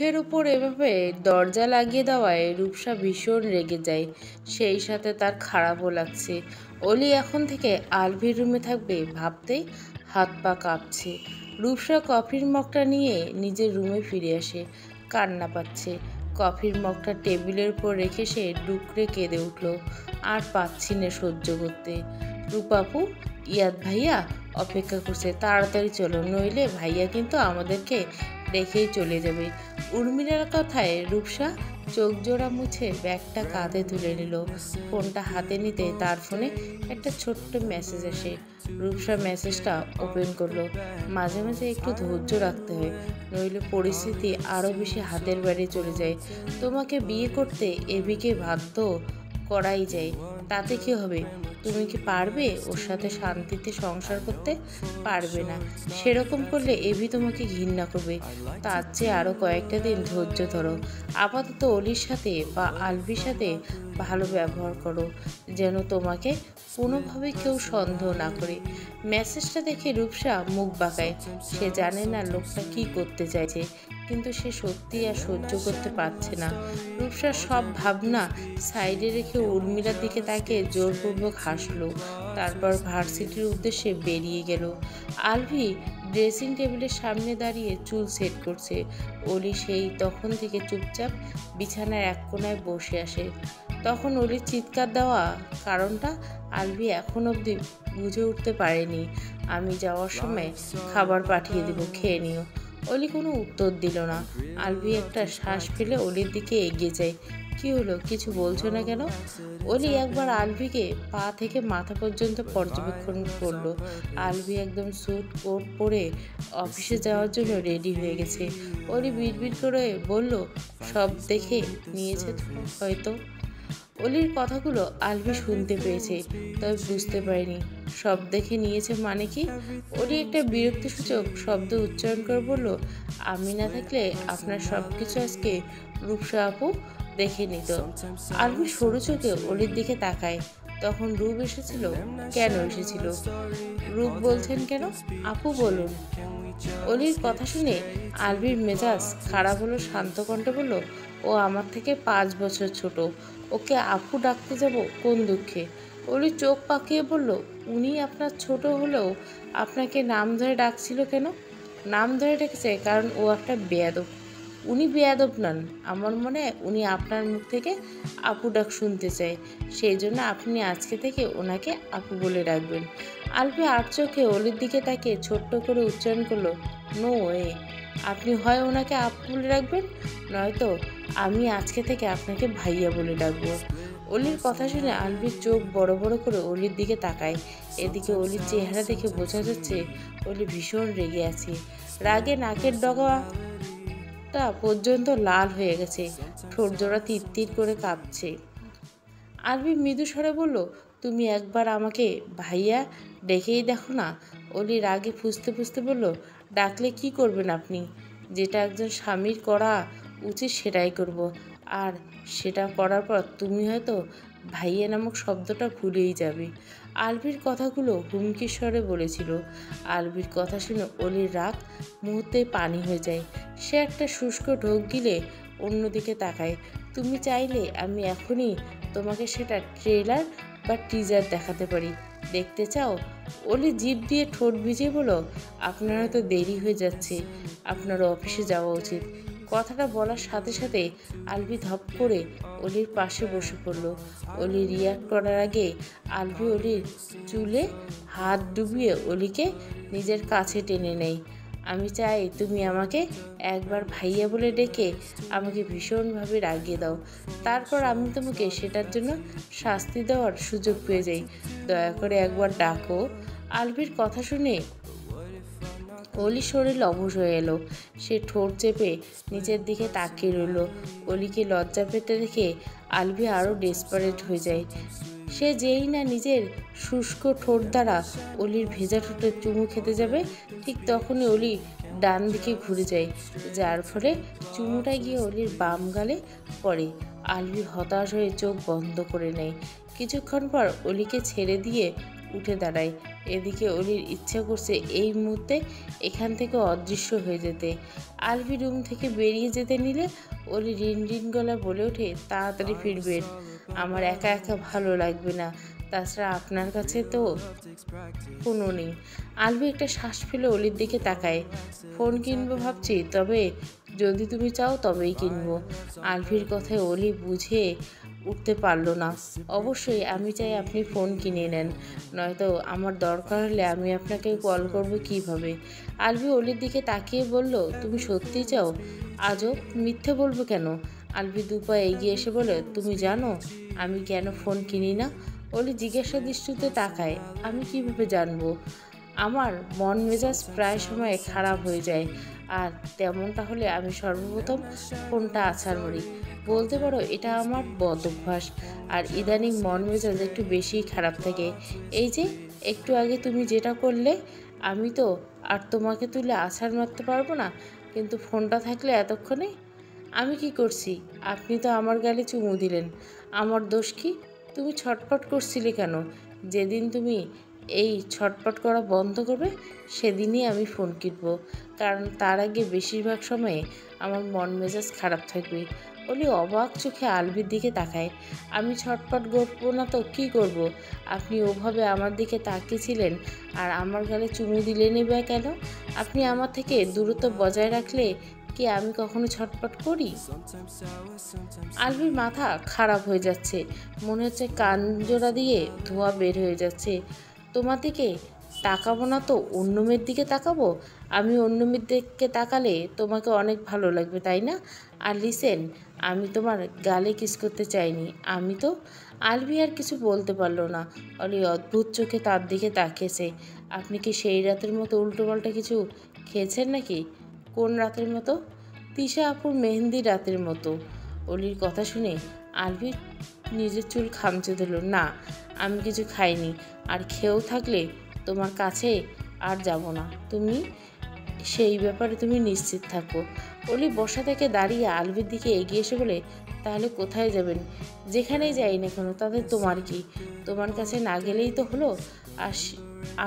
এর উপর এভাবে দরজা লাগিয়ে দেওয়ায় রূপসা ভীষণ রেগে যায়। সেই সাথে তার খারাপও লাগছে। অলি এখন থেকে আলভির রুমে থাকবে ভাবতেই হাত পা কাঁপছে। রূপসা কফির মগটা নিয়ে নিজের রুমে ফিরে আসে। কান্না পাচ্ছে। কফির মগটা টেবিলের উপর রেখে সে ডুকরে কেঁদে উঠল। আর পাচ্ছি না সহ্য করতে। রূপাপু, ইয়াদ ভাইয়া অপেক্ষা করছে, তাড়াতাড়ি চলো, নইলে ভাইয়া কিন্তু আমাদেরকে রেখেই চলে যাবে। উর্মিলার কথায় রূপসা চোখ জোড়া মুছে ব্যাগটা কাঁধে তুলে নিল। ফোনটা হাতে নিতে তার ফোনে একটা ছোট্ট মেসেজ আসে। রূপসা মেসেজটা ওপেন করলো। মাঝে মাঝে একটু ধৈর্য রাখতে হয়, নইলে পরিস্থিতি আরও বেশি হাতের বাইরে চলে যায়। তোমাকে বিয়ে করতে এবিকে বাধ্য করাই যায়, তাতে কি হবে? তুমি কি পারবে ওর সাথে শান্তিতে সংসার করতে? পারবে না। সেরকম করলে এভি তোমাকে ঘৃণা করবে। তার চেয়ে আরও কয়েকটা দিন ধৈর্য ধরো। আপাতত অলির সাথে বা আলভির সাথে ভালো ব্যবহার করো, যেন তোমাকে কোনোভাবে কেউ সন্দেহ না করে। মেসেজটা দেখে রূপসা মুখ বাঁকায়। সে জানে না লোকটা কি করতে চাইছে, কিন্তু সে সত্যি আর সহ্য করতে পারছে না। রূপসার সব ভাবনা সাইডে রেখে উর্মিলার দিকে তাকে জোরপূর্বক হাসলো। তারপর ভার্সিটির উদ্দেশ্যে বেরিয়ে গেল। আলভি ড্রেসিং টেবিলের সামনে দাঁড়িয়ে চুল সেট করছে। অলি সেই তখন থেকে চুপচাপ বিছানার এক কোনায় বসে আসে। তখন অলির চিৎকার দেওয়া কারণটা আলভি এখন অবধি বুঝে উঠতে পারেনি। আমি যাওয়ার সময় খাবার পাঠিয়ে দেবো, খেয়ে নিও। অলি কোনো উত্তর দিল না। আলভি একটা শ্বাস ফেলে অলির দিকে এগিয়ে যায়। কি হলো, কিছু বলছো না কেন? অলি একবার আলভিকে পা থেকে মাথা পর্যন্ত পর্যবেক্ষণ করলো। আলভি একদম স্যুট কোট পরে অফিসে যাওয়ার জন্য রেডি হয়ে গেছে। অলি বিড়বিড় করে বলল, সব দেখে নিয়েছে হয়তো। অলির কথাগুলো আলভি শুনতে পেয়েছে, তবে বুঝতে পারেনি সব দেখে নিয়েছে মানে কি। অলি একটা বিরক্তিসূচক শব্দ উচ্চারণ করে বলল, আমি না থাকলে আপনার সব কিছু আজকে রূপসা আপু দেখে নিত। আলভি সরু চোখে অলির দিকে তাকায়। তখন রূপ এসেছিল? কেন এসেছিল? রূপ বলছেন কেন? আপু বলুন। অলির কথা শুনে আলভির মেজাজ খারাপ হলো। শান্ত কণ্ঠে বলল, ও আমার থেকে 5 বছর ছোট, ওকে আপু ডাকতে যাব কোন দুঃখে? অলি চোখ পাকিয়ে বলল, উনি আপনার ছোট হলেও আপনাকে নাম ধরে ডাকছিল কেন? নাম ধরে ডেকেছে কারণ ও একটা বেয়াদব। উনি বেয়াদব নন, আমার মনে হয় উনি আপনার মুখ থেকে আপু ডাক শুনতে চায়, সেই জন্য আপনি আজকে থেকে ওনাকে আপু বলে ডাকবেন। আলভি আর চোখে অলির দিকে তাকে ছোট্ট করে উচ্চারণ করলো, নো ওয়ে। আপনি হয় ওনাকে আপু বলে ডাকবেন, নয়তো আমি আজকে থেকে আপনাকে ভাইয়া বলে ডাকবো। অলির কথা শুনে আলভির চোখ বড় বড় করে অলির দিকে তাকায়। এদিকে অলির চেহারা দেখে বোঝা যাচ্ছে অলি ভীষণ রেগে আছে। রাগে নাকের ডগাটা পর্যন্ত লাল হয়ে গেছে, ঠোঁট জোড়া তিরতির করে কাঁপছে। আলভি মৃদু স্বরে বলল, তুমি একবার আমাকে ভাইয়া ডেকেই দেখো না। অলি রাগে ফুঁসতে ফুঁসতে বলল, ডাকলে কি করবেন আপনি? যেটা একজন স্বামীর করা উচিত সেটাই করব। আর সেটা করার পর তুমি হয়তো ভাইয়া নামক শব্দটা ভুলেই যাবে। আলভির কথাগুলো হুমকির স্বরে বলেছিল। আলভির কথা শুনে অলির রাগ মুহূর্তে পানি হয়ে যায়। সে একটা শুষ্ক ঢোক গিলে অন্যদিকে তাকায়। তুমি চাইলে আমি এখনই তোমাকে সেটা ট্রেলার বা টিজার দেখাতে পারি, দেখতে চাও? অলি জিভ দিয়ে ঠোঁট ভিজিয়ে বলো, আপনার হয়তো দেরি হয়ে যাচ্ছে, আপনার অফিসে যাওয়া উচিত। কথাটা বলার সাথে সাথে আলভি ধপ করে অলির পাশে বসে পড়ল। অলি রিয়াক্ট করার আগে আলভি অলির চুলে হাত ডুবিয়ে অলিকে নিজের কাছে টেনে নেয়। আমি চাই তুমি আমাকে একবার ভাইয়া বলে ডেকে আমাকে ভীষণভাবে রাগিয়ে দাও, তারপর আমি তোমাকে সেটার জন্য শাস্তি দেওয়ার সুযোগ পেয়ে যাই। দয়া করে একবার ডাকো। আলভির কথা শুনে অলির শরীর অবশ হয়ে এলো। সে ঠোঁট চেপে নিচের দিকে তাকিয়ে রইল। অলিকে লজ্জা পেতে দেখে আলভি আরও ডেসপারেট হয়ে যায়। সে যেই না নিজের শুষ্ক ঠোঁট দ্বারা অলির ভেজা ঠোঁটে চুমু খেতে যাবে, ঠিক তখনই অলি ডান দিকে ঘুরে যায়, যার ফলে চুমুটা গিয়ে অলির বাম গালে পড়ে। আলভি হতাশ হয়ে চোখ বন্ধ করে নেয়। কিছুক্ষণ পর অলিকে ছেড়ে দিয়ে উঠে দাঁড়ায়। এদিকে অলির ইচ্ছা করছে এই মুহূর্তে এখান থেকে অদৃশ্য হয়ে যেতে। আলভি রুম থেকে বেরিয়ে যেতে নিলে অলি রিন রিন গলা বলে ওঠে, তাড়াতাড়ি ফিরবেন, আমার একা একা ভালো লাগবে না, তাছাড়া আপনার কাছে তো ফোনও নেই। আলভি একটা শ্বাস ফেলে অলির দিকে তাকায়। ফোন কিনবো ভাবছি, তবে যদি তুমি চাও তবেই কিনবো। আলভির কথায় অলি বুঝে উঠতে পারল না। অবশ্যই আমি চাই আপনি ফোন কিনে নেন, নয়তো আমার দরকার হলে আমি আপনাকে কল করব কিভাবে। আলভি অলির দিকে তাকিয়ে বলল, তুমি সত্যি চাও? আজও মিথ্যে বলবো কেন? আলভি দুপা এগিয়ে এসে বলে, তুমি জানো আমি কেন ফোন কিনি না? অলি জিজ্ঞাসা দৃষ্টিতে তাকায়। আমি কিভাবে জানবো? আমার মন মেজাজ প্রায় সময় খারাপ হয়ে যায়, আর তেমনটা হলে আমি সর্বপ্রথম ফোনটা আছাড় মারি। বলতে পারো এটা আমার বদ অভ্যাস। আর ইদানিং মন মেজাজ একটু বেশিই খারাপ থাকে। এই যে একটু আগে তুমি যেটা করলে, আমি তো আর তোমাকে তুলে আছাড় মারতে পারবো না, কিন্তু ফোনটা থাকলে এতক্ষণে আমি কি করছি? আপনি তো আমার গালে চুমু দিলেন, আমার দোষ কি? তুমি ছটফট করছিলে কেন? যেদিন তুমি এই ছটফট করা বন্ধ করবে সেদিনই আমি ফোন কিনবো, কারণ তার আগে বেশিরভাগ সময়ে আমার মন মেজাজ খারাপ থাকবে। বলি অবাক চোখে আলভির দিকে তাকায়। আমি ছটফট করবো না তো কী করব? আপনি ওভাবে আমার দিকে তাকিয়েছিলেন আর আমার গালে চুমু দিলেনই বা কেন? আপনি আমার থেকে দূরত্ব বজায় রাখলে কি আমি কখনো ছটফট করি? আলভির মাথা খারাপ হয়ে যাচ্ছে, মনে হচ্ছে কান জোড়া দিয়ে ধোঁয়া বের হয়ে যাচ্ছে। তোমার দিকে তাকাবো না তো অন্য মেয়ের দিকে তাকাবো? আমি অন্য মেয়ের দিকে তাকালে তোমাকে অনেক ভালো লাগবে, তাই না? আর লিসেন, আমি তোমার গালে কিস করতে চাইনি, আমি তো। আলভি আর কিছু বলতে পারলো না। অলি অদ্ভুত চোখে তার দিকে তাকিয়েছে। আপনি কি সেই রাতের মতো উল্টোপাল্টা কিছু খেয়েছেন নাকি? কোন রাতের মতো? তিশা আপুর মেহেন্দি রাতের মতো। অলির কথা শুনে আলভি নিজের চুল খামচে দিল। না, আমি কিছু খাইনি, আর খেয়েও থাকলে তোমার কাছে আর যাব না, তুমি সেই ব্যাপারে তুমি নিশ্চিত থাকো। অলি বসা থেকে দাঁড়িয়ে আলভির দিকে এগিয়ে এসে বলে, তাহলে কোথায় যাবেন? যেখানেই যাই না কেন তাতে তোমার কি? তোমার কাছে না গেলেই তো হলো। আর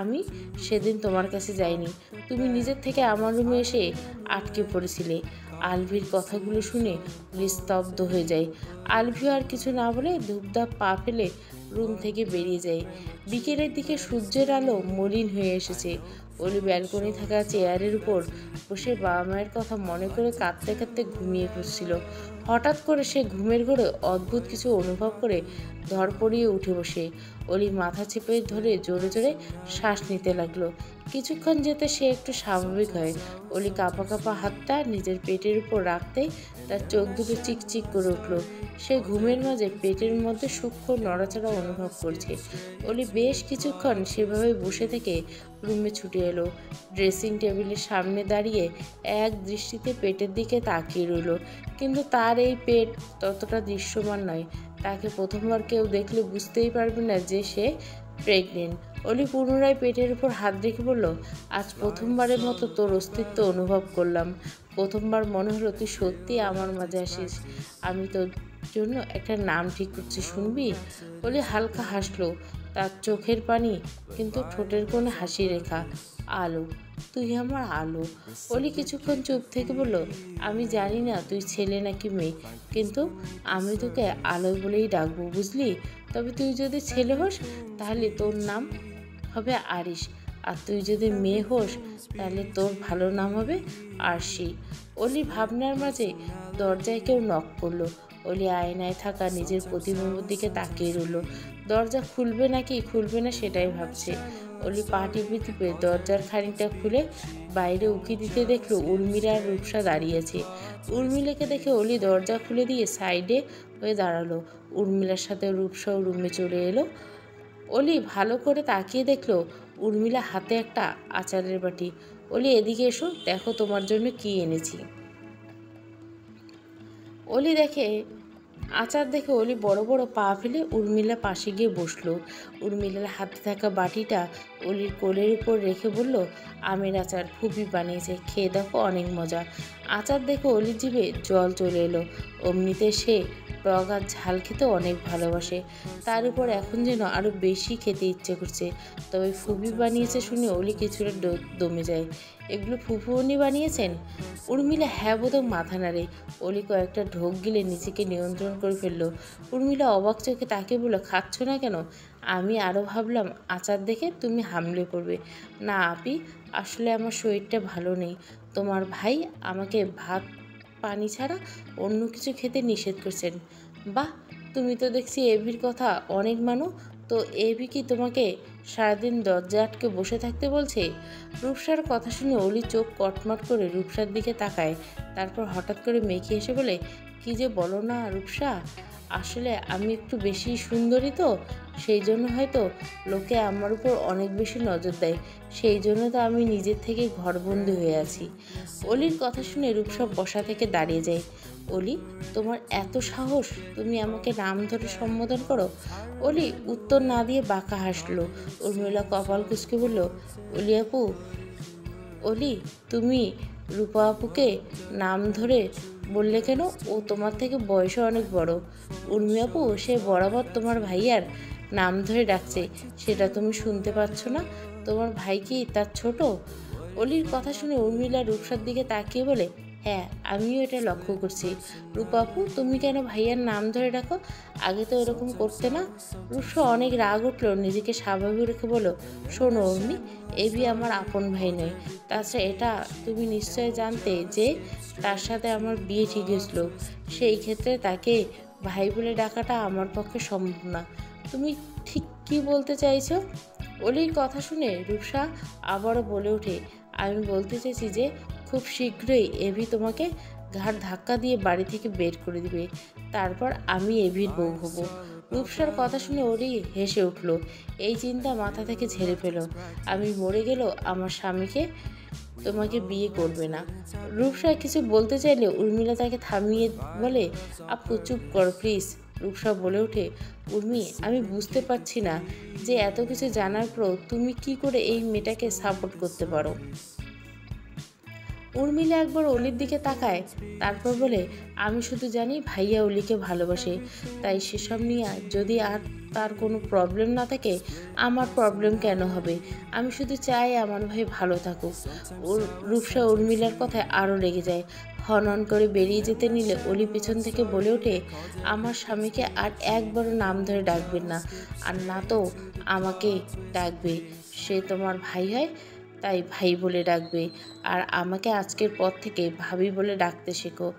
আমি সেদিন তোমার কাছে যাইনি, তুমি নিজের থেকে আমার রুমে এসে আটকে পড়েছিলে। আলভির কথাগুলো শুনে নিস্তব্ধ হয়ে যায়। আলভি আর কিছু না বলে ধূপধাপ পা ফেলে রুম থেকে বেরিয়ে যায়। বিকেলের দিকে সূর্যের আলো মলিন হয়ে এসেছে। অলি ব্যালকনি থাকা চেয়ারের উপর বসে বাবা মায়ের কথা মনে করে কাঁদতে কাঁদতে ঘুমিয়ে পড়ছিল। হঠাৎ করে সে ঘুমের ঘোরে অদ্ভুত কিছু অনুভব করে ধরপড়িয়ে উঠে বসে। অলি মাথা চেপে ধরে জোরে জোরে শ্বাস নিতে লাগলো। কিছুক্ষণ যেতে সে একটু স্বাভাবিক হয়। অলি কাঁপা কাঁপা হাতটা নিজের পেটের উপর রাখতেই তার চোখ দুটো চিকচিক করে উঠল। সে ঘুমের মাঝে পেটের মধ্যে সূক্ষ্ম নড়াচড়া অনুভব করছে। অলি বেশ কিছুক্ষণ সেভাবে বসে থেকে রুমে ছুটে এলো। ড্রেসিং টেবিলের সামনে দাঁড়িয়ে এক দৃষ্টিতে পেটের দিকে তাকিয়ে রইল, কিন্তু তার এই পেট ততটা দৃশ্যমান নয়। তাকে প্রথমবার কেউ দেখলে বুঝতেই পারবে না যে সে প্রেগনেন্ট। অলি পুনরায় পেটের উপর হাত রেখে বলল, আজ প্রথমবারের মতো তোর অস্তিত্ব অনুভব করলাম। প্রথমবার মনে হলো তুই সত্যি আমার মাঝে আসিস। আমি তোর জন্য একটা নাম ঠিক করছি, শুনবি? অলি হালকা হাসলো, তার চোখের পানি কিন্তু ঠোঁটের কোণে হাসি রেখা। আলো, তুই আমার আলো। অলি কিছুক্ষণ চুপ থেকে বলল, আমি জানি না তুই ছেলে নাকি মেয়ে, কিন্তু আমি তোকে আলো বলেই ডাকবো, বুঝলি? তবে তুই যদি ছেলে হোস তাহলে তোর নাম হবে আরিশ, আর তুই যদি মেয়ে হোস তাহলে তোর ভালো নাম হবে আরশি। অলি ভাবনার মাঝে দরজায় কেউ নক করলো। অলি আয়নায় থাকা নিজের প্রতিবিম্বের দিকে তাকিয়ে রইল। দরজা খুলবে নাকি খুলবে না সেটাই ভাবছে। অলি পা টিপে টিপে দরজার খানিকটা খুলে বাইরে উঁকি দিতে দেখলো উর্মিলা আর রূপসা দাঁড়িয়েছে। উর্মিলাকে দেখে অলি দরজা খুলে দিয়ে সাইডে হয়ে দাঁড়ালো। উর্মিলার সাথে রূপসাও রুমে চলে এলো। অলি ভালো করে তাকিয়ে দেখলো উর্মিলা হাতে একটা আচারের বাটি। অলি এদিকে এসো, দেখো তোমার জন্য কি এনেছি। অলি দেখে আচার দেখে অলি বড় বড় পা ফেলে উর্মিলা পাশে গিয়ে বসলো। উর্মিলার হাতে থাকা বাটিটা অলির কোলের উপর রেখে বলল, আমের আচার ফুপি বানিয়েছে, খেয়ে দেখো, অনেক মজা। আচার দেখে অলির জিভে জল চলে এলো। অমনিতে সে টক আর ঝাল খেতে অনেক ভালোবাসে, তার উপর এখন যেন আরও বেশি খেতে ইচ্ছে করছে। তবে ফুপি বানিয়েছে শুনে অলি কিছুটা দমে যায়। এগুলো ফুপু উনি বানিয়েছেন? উর্মিলা হ্যাঁ বোধক মাথা নাড়ে। অলি কয়েকটা ঢোক গিলে নিজেকে নিয়ন্ত্রণ করে ফেলল। উর্মিলা অবাক চোখে তাকে বলল, খাচ্ছ না কেন? আমি আরও ভাবলাম আচার দেখে তুমি হামলে পড়বে। না আপি, আসলে আমার শরীরটা ভালো নেই। তোমার ভাই আমাকে ভাত পানি ছাড়া অন্য কিছু খেতে নিষেধ করছেন। বাহ, তুমি তো দেখছি এভির কথা অনেক মানো। তো এভি কি তোমাকে সারাদিন দরজা আটকে বসে থাকতে বলছে? রূপসার কথা শুনে অলি চোখ কটমট করে রূপসার দিকে তাকায়। তারপর হঠাৎ করে মেখে এসে বলে, কি যে বলো না রূপসা, আসলে আমি একটু বেশি সুন্দরী তো, সেই জন্য হয়তো লোকে আমার উপর অনেক বেশি নজর দেয়। সেই জন্য তো আমি নিজের থেকে ঘরবন্দি হয়ে আছি। অলির কথা শুনে রূপসা বসা থেকে দাঁড়িয়ে যায়। অলি, তোমার এত সাহস, তুমি আমাকে নাম ধরে সম্বোধন করো? অলি উত্তর না দিয়ে বাঁকা হাসলো। উর্মিলা কপাল কুঁচকে বলল, অলি আপু, অলি তুমি রূপা আপুকে নাম ধরে বললে কেন? ও তোমার থেকে বয়সে অনেক বড়। উর্মি আপু সে বরাবর তোমার ভাইয়ার নাম ধরে ডাকছে, সেটা তুমি শুনতে পাচ্ছ না? তোমার ভাই কি তার ছোট? অলির কথা শুনে উর্মিলা রূপসার দিকে তাকিয়ে বলে, হ্যাঁ আমিও এটা লক্ষ্য করছি। রূপাপু তুমি কেন ভাইয়ার নাম ধরে ডাকো? আগে তো এরকম করতে না। রূপসা অনেক রাগ উঠলো, নিজেকে স্বাভাবিক রেখে বলো, শোনো উর্মি, এবি আমার আপন ভাই নয়। তাছাড়া এটা তুমি নিশ্চয় জানতে যে তার সাথে আমার বিয়ে ঠিক হয়েছিল। সেই ক্ষেত্রে তাকে ভাই বলে ডাকাটা আমার পক্ষে সম্ভব না। তুমি ঠিক কি বলতে চাইছো? অলির কথা শুনে রূপসা আবারও বলে ওঠে, আমি বলতে চাইছি যে খুব শীঘ্রই এভি তোমাকে ঘাড় ধাক্কা দিয়ে বাড়ি থেকে বের করে দিবে, তারপর আমি এভির বউ হব। রূপসার কথা শুনে অলি হেসে উঠল। এই চিন্তা মাথা থেকে ঝেড়ে ফেল। আমি মরে গেলেও আমার স্বামীকে তোমাকে বিয়ে করবে না। রূপসা কিছু বলতে চাইলে উর্মিলা তাকে থামিয়ে বলে, আপু চুপ করো প্লিজ। রূপসা বলে ওঠে, উর্মি, আমি বুঝতে পারছি না যে এত কিছু জানার পরও তুমি কি করে এই মেয়েটাকে সাপোর্ট করতে পারো। উর্মিলা একবার অলির দিকে তাকায়, তারপর বলে, আমি শুধু জানি ভাইয়া অলিকে ভালোবাসে, তাই সেসব নিয়ে যদি আর তার কোনো প্রবলেম না থাকে, আমার প্রবলেম কেন হবে? আমি শুধু চাই আমার ভাই ভালো থাকুক। রূপসা উর্মিলার কথায় আরও রেগে যায়। হনন করে বেরিয়ে যেতে নিলে অলি পেছন থেকে বলে ওঠে, আমার স্বামীকে আর একবারও নাম ধরে ডাকবেন না, আর না তো আমাকে ডাকবে। সে তোমার ভাই হয়, তাই ভাই বলে ডাকবে। আর আমাকে আজকের পর থেকে ভাবি বলে ডাকতে শেখো।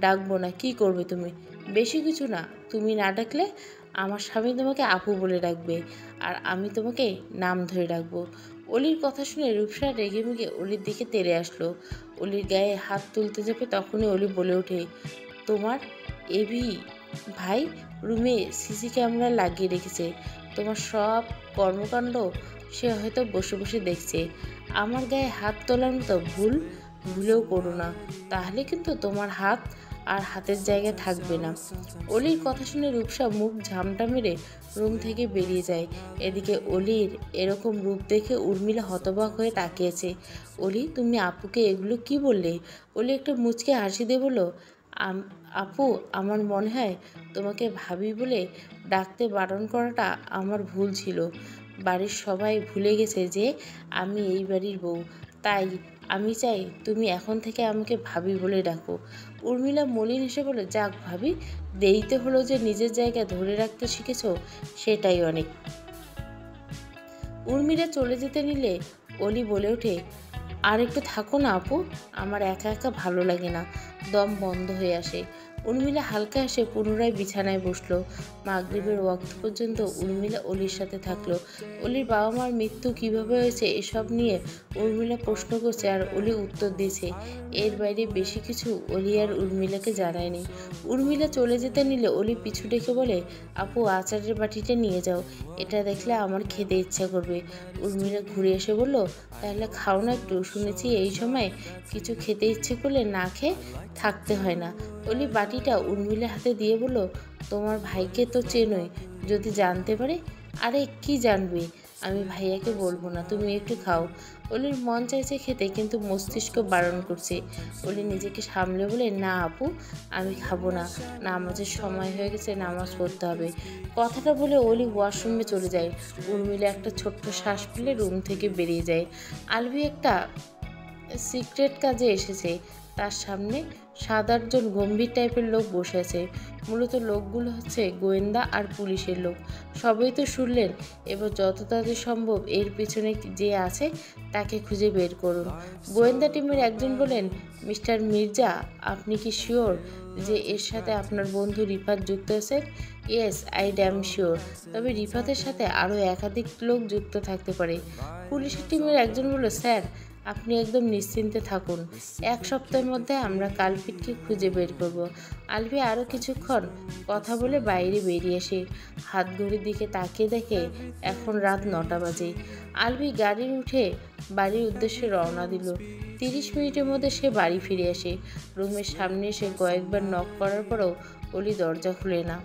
ডাকবো না, কি করবে তুমি? বেশি কিছু না, তুমি না ডাকলে আমার স্বামী তোমাকে আপু বলে ডাকবে, আর আমি তোমাকে নাম ধরে ডাকবো। অলির কথা শুনে রূপসা রেগে মেগে অলির দিকে তেড়ে আসলো। অলির গায়ে হাত তুলতে যাবে তখনই অলি বলে ওঠে, তোমার এবি ভাই রুমে সিসি ক্যামেরা লাগিয়ে রেখেছে, তোমার সব কর্মকাণ্ড সে হয়তো বসে বসে দেখছে। আমার গায়ে হাত তোলার মতো ভুল ভুলেও করো না, তাহলে কিন্তু তোমার হাত আর হাতের জায়গায় থাকবে না। অলির কথা শুনে রূপসা মুখ ঝামটা মেরে রুম থেকে বেরিয়ে যায়। এদিকে অলির এরকম রূপ দেখে উর্মিলা হতবাক হয়ে তাকিয়েছে। অলি, তুমি আপুকে এগুলো কি বললে? অলি একটা মুচকে হাসি দিয়ে বলল, আপু, আমার মনে হয় তোমাকে ভাবি বলে ডাকতে বারণ করাটা আমার ভুল ছিল। বাড়ির সবাই ভুলে গেছে যে আমি এই বাড়ির বউ, তাই আমি চাই তুমি এখন থেকে আমাকে ভাবি বলে ডাকো। উর্মিলা মলিন হেসে বলে, যাক ভাবি, দেরিতে হলো যে নিজের জায়গা ধরে রাখতে শিখেছো, সেটাই অনেক। উর্মিলা চলে যেতে নিলে অলি বলে ওঠে, আর একটু থাকো না আপু, আমার একা একা ভালো লাগে না, দম বন্ধ হয়ে আসে। উর্মিলা হালকা এসে পুনরায় বিছানায় বসলো। মাগরিবের ওয়াক্ত পর্যন্ত উর্মিলা অলির সাথে থাকলো। অলির বাবা মার মৃত্যু কিভাবে হয়েছে এসব নিয়ে উর্মিলা প্রশ্ন করছে আর অলি উত্তর দিয়েছে। এর বাইরে বেশি কিছু অলি আর উর্মিলাকে জানায়নি। উর্মিলা চলে যেতে নিলে অলি পিছু ডেকে বলে, আপু আচারের বাটিটা নিয়ে যাও, এটা দেখলে আমার খেতে ইচ্ছা করবে। উর্মিলা ঘুরে এসে বলল, তাহলে খাও না একটু, শুনেছি এই সময় কিছু খেতে ইচ্ছে করলে না খেয়ে থাকতে হয় না। অলি বাটিটা উর্মিলার হাতে দিয়ে বলল, তোমার ভাইকে তো চেনোই, যদি জানতে পারে? আরে কি জানবে, আমি ভাইয়াকে বলবো না, তুমি একটু খাও। অলির মন চাইছে খেতে, কিন্তু মস্তিষ্ক বারণ করছে। অলি নিজেকে সামলে বলে, না আপু, আমি খাবো না, নামাজের সময় হয়ে গেছে, নামাজ পড়তে হবে। কথাটা বলে অলি ওয়াশরুমে চলে যায়। উর্মিলা একটা ছোট্ট শ্বাস ফেলে রুম থেকে বেরিয়ে যায়। আলভি একটা সিক্রেট কাজে এসেছে। তার সামনে 7-8 জন গম্ভীর টাইপের লোক বসে আছে। মূলত লোকগুলো হচ্ছে গোয়েন্দা আর পুলিশের লোক। সবই তো শুনলেন। এবার যত তাড়াতাড়ি সম্ভব এর পিছনে যে আছে তাকে খুঁজে বের করুন। গোয়েন্দা টিমের একজন বলেন, মিস্টার মির্জা, আপনি কি শিওর যে এর সাথে আপনার বন্ধু রিফাত যুক্ত আছে? Yes, I damn sure. তবে রিফাতের সাথে আরও একাধিক লোক যুক্ত থাকতে পারে। পুলিশের টিমের একজন বলল, স্যার, আপনি একদম নিশ্চিন্তে থাকুন। 1 সপ্তাহের মধ্যে আমরা কালপিটকে খুঁজে বের করব। আলভি আরও কিছুক্ষণ কথা বলে বাইরে বেরিয়ে আসে। হাত ঘড়ির দিকে তাকিয়ে দেখে এখন রাত 9টা বাজে। আলভি গাড়ির উঠে বাড়ির উদ্দেশ্যে রওনা দিল। 30 মিনিটের মধ্যে সে বাড়ি ফিরে আসে। রুমের সামনে এসে কয়েকবার নক করার পরও অলি দরজা খুলে না।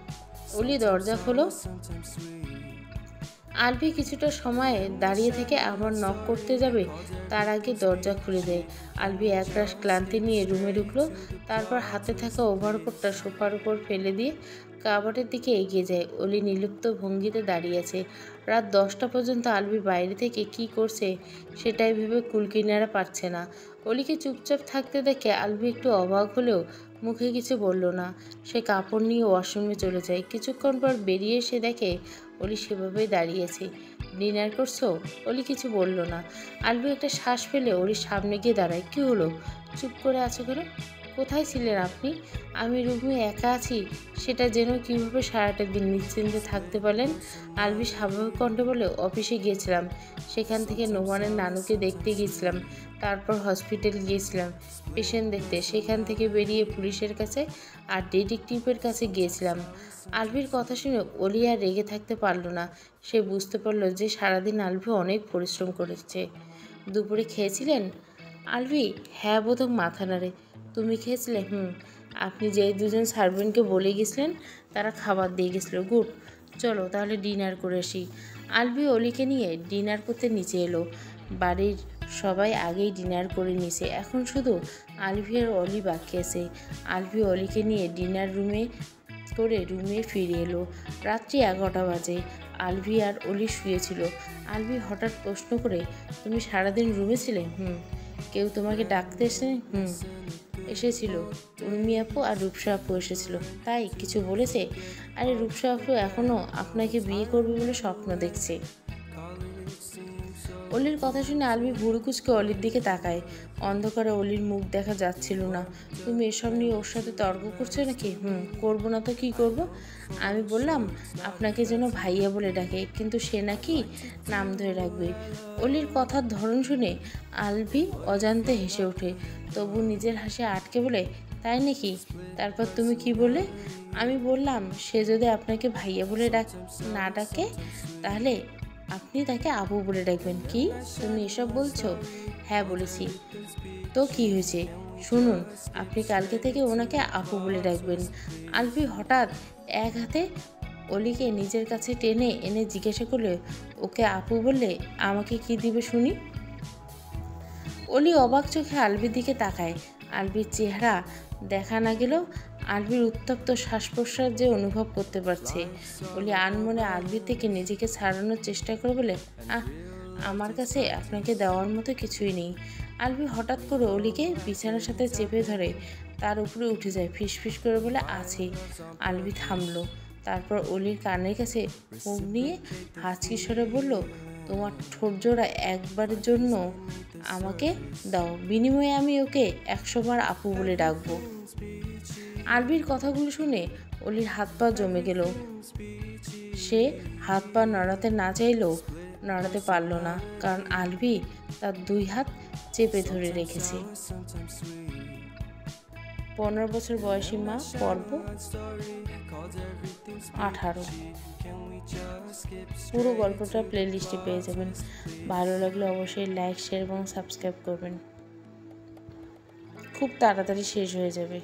অলি দরজা খোলো। আলভি কিছুটা সময় দাঁড়িয়ে থেকে আবার নক করতে যাবে, তার আগে দরজা খুলে দেয়। আলভি একরাশ ক্লান্তি নিয়ে রুমে ঢুকলো। তারপর হাতে থাকা ওভারকোটটা সোফার উপর ফেলে দিয়ে কাবাটের দিকে এগিয়ে যায়। অলি নির্লিপ্ত ভঙ্গিতে দাঁড়িয়ে আছে। রাত 10টা পর্যন্ত আলভি বাইরে থেকে কি করছে সেটাই ভেবে কুলকিনারা পাচ্ছে না। অলিকে চুপচাপ থাকতে দেখে আলভি একটু অবাক হলেও মুখে কিছু বলল না। সে কাপড় নিয়ে ওয়াশরুমে চলে যায়। কিছুক্ষণ পর বেরিয়ে এসে দেখে অলি সেভাবেই দাঁড়িয়েছে। ডিনার করছো? অলি কিছু বলল না। আলভি একটা শ্বাস ফেলে অলির সামনে গিয়ে দাঁড়ায়। কি হলো, চুপ করে আছো কেন? কোথায় ছিলেন আপনি? আমি রুমে একা আছি সেটা যেন কীভাবে সারাটা দিন নিশ্চিন্তে থাকতে পারলেন? আলভি স্বাভাবিক কণ্ঠে বলে, অফিসে গিয়েছিলাম, সেখান থেকে নোমানের নানুকে দেখতে গিয়েছিলাম, তারপর হসপিটাল গিয়েছিলাম পেশেন্ট দেখতে, সেখান থেকে বেরিয়ে পুলিশের কাছে আর ডিটেকটিভের কাছে গিয়েছিলাম। আলভির কথা শুনে অলি আর রেগে থাকতে পারল না। সে বুঝতে পারল যে সারাদিন আলভি অনেক পরিশ্রম করেছে। দুপুরে খেয়েছিলেন? আলভি হ্যাঁ বোধক মাথা নাড়ে। তুমি খেয়েছিলে? আপনি যেই 2জন সার্ভেন্টকে বলে গেছিলেন তারা খাবার দিয়ে গেছিলো। গুড, চলো তাহলে ডিনার করে আসি। আলভি অলিকে নিয়ে ডিনার করতে নিচে এলো। বাড়ির সবাই আগেই ডিনার করে নিয়েছে, এখন শুধু আলভি আর অলি বাকি আছে। আলভি অলিকে নিয়ে ডিনার রুমে ফিরে এলো। রাত্রি 11টা বাজে। আলভি আর অলি শুয়েছিল। আলভি হঠাৎ প্রশ্ন করে, তুমি সারাদিন রুমে ছিলে? কেউ তোমাকে ডাকতে এসেছিল। উর্মি আপু আর রূপসা আপু এসেছিল। তাই কিছু বলেছে? আরে রূপসা আপু এখনও আপনাকে বিয়ে করবে বলে স্বপ্ন দেখছে। অলির কথা শুনে আলভি ভুরু কুচকে অলির দিকে তাকায়। অন্ধকারে অলির মুখ দেখা যাচ্ছিল না। তুমি এসব নিয়ে ওর সাথে তর্ক করছো নাকি? করবো না তো কি করব? আমি বললাম আপনাকে যেন ভাইয়া বলে ডাকে, কিন্তু সে নাকি নাম ধরে রাখবে। অলির কথার ধরন শুনে আলভি অজান্তে হেসে ওঠে, তবু নিজের হাসি আটকে বলে, তাই নাকি? তারপর তুমি কি বলে? আমি বললাম সে যদি আপনাকে ভাইয়া বলে না ডাকে তাহলে আপনি তাকে আপু বলে ডাকবেন। কি তুমি এসব বলছো? হ্যাঁ বলেছি। তো কি হয়েছে? শুনুন, আপনি কালকে থেকে ওনাকে আপু বলে ডাকবেন। আলভি হঠাৎ এক হাতে অলিকে নিজের কাছে টেনে এনে জিজ্ঞাসা করলে, ওকে আপু বললে আমাকে কি দিবে শুনি? অলি অবাক চোখে আলভির দিকে তাকায়। আলভির চেহারা দেখা না গেলেও আলভির উত্তপ্ত শ্বাস প্রশ্বাস যে অনুভব করতে পারছে। অলি আনমনে আলভির থেকে নিজেকে ছাড়ানোর চেষ্টা করে বলে, আমার কাছে আপনাকে দেওয়ার মতো কিছুই নেই। আলভি হঠাৎ করে অলিকে বিছানার সাথে চেপে ধরে তার উপরে উঠে যায়। ফিসফিস করে বলে, আছে। আলভি থামলো। তারপর অলির কানের কাছে মুখ নিয়ে হাসি স্বরে বলল, তোমার ঠোঁট জোড়া একবারের জন্য আমাকে দাও, বিনিময়ে আমি ওকে 100 বার আপু বলে ডাকবো। আলভির কথাগুলো শুনে অলির হাত পা জমে গেল। সে হাত পা নাড়াতে না চাইলেও নাড়াতে পারল না, কারণ আলভি তার 2 হাত চেপে ধরে রেখেছে। 15 বছর বয়সী মা পর্ব 18। পুরো গল্পটা প্লেলিস্টে পেয়ে যাবেন। ভালো লাগলে অবশ্যই লাইক, শেয়ার এবং সাবস্ক্রাইব করবেন। খুব তাড়াতাড়ি শেষ হয়ে যাবে।